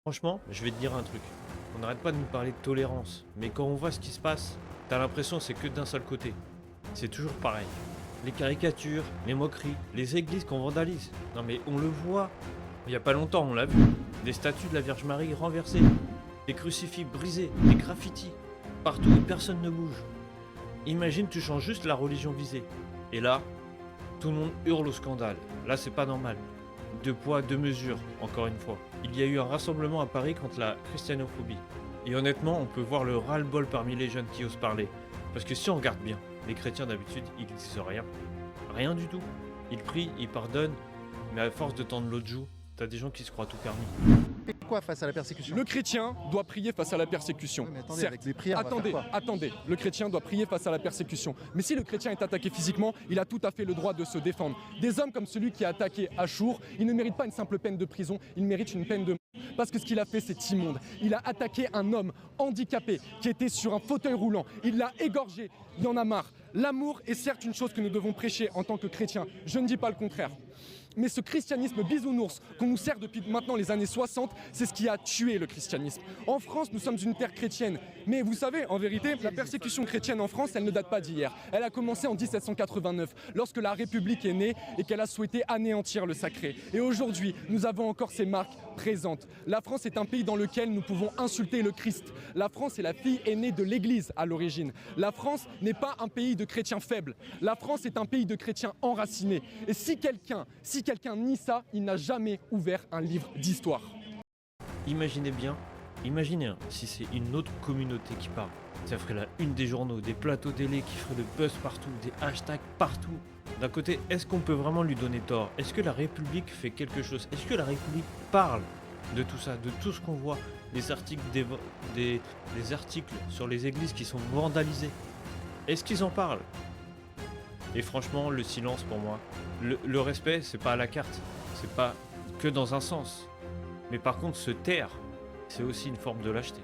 Franchement, je vais te dire un truc. On n'arrête pas de nous parler de tolérance, mais quand on voit ce qui se passe, t'as l'impression que c'est que d'un seul côté. C'est toujours pareil. Les caricatures, les moqueries, les églises qu'on vandalise. Non mais on le voit. Il y a pas longtemps, on l'a vu. Des statues de la Vierge Marie renversées, des crucifix brisés, des graffitis. Partout et personne ne bouge. Imagine tu changes juste la religion visée. Et là, tout le monde hurle au scandale. Là c'est pas normal. Deux poids, deux mesures, encore une fois. Il y a eu un rassemblement à Paris contre la christianophobie. Et honnêtement, on peut voir le ras-le-bol parmi les jeunes qui osent parler. Parce que si on regarde bien, les chrétiens d'habitude, ils disent rien. Rien du tout. Ils prient, ils pardonnent, mais à force de tendre l'autre joue, t'as des gens qui se croient tout permis. Et quoi face à la persécution? Le chrétien doit prier face à la persécution. Oui, mais attendez, Certes. avec les prières, on va attendez, faire quoi? attendez. Le chrétien doit prier face à la persécution. Mais si le chrétien est attaqué physiquement, il a tout à fait le droit de se défendre. Des hommes comme celui qui a attaqué Achour, il ne mérite pas une simple peine de prison, il mérite une peine de mort. Parce que ce qu'il a fait, c'est immonde. Il a attaqué un homme handicapé qui était sur un fauteuil roulant. Il l'a égorgé. Il en a marre. L'amour est certes une chose que nous devons prêcher en tant que chrétiens. Je ne dis pas le contraire. Mais ce christianisme bisounours qu'on nous sert depuis maintenant les années 60, c'est ce qui a tué le christianisme. En France, nous sommes une terre chrétienne. Mais vous savez, en vérité, la persécution chrétienne en France, elle ne date pas d'hier. Elle a commencé en 1789, lorsque la République est née et qu'elle a souhaité anéantir le sacré. Et aujourd'hui, nous avons encore ces marques présentes. La France est un pays dans lequel nous pouvons insulter le Christ. La France est la fille aînée de l'Église à l'origine. La France n'est pas un pays de chrétiens faibles. La France est un pays de chrétiens enracinés. Et si quelqu'un nie ça, il n'a jamais ouvert un livre d'histoire. Imaginez bien, imaginez si c'est une autre communauté qui parle. Ça ferait la une des journaux, des plateaux télé qui feraient le buzz partout, des hashtags partout. D'un côté, est-ce qu'on peut vraiment lui donner tort? Est-ce que la République fait quelque chose? Est-ce que la République parle de tout ça, de tout ce qu'on voit? Les articles, des articles sur les églises qui sont vandalisées. Est-ce qu'ils en parlent? Et franchement, le silence pour moi, le respect, c'est pas à la carte. C'est pas que dans un sens. Mais par contre, se taire, c'est aussi une forme de lâcheté.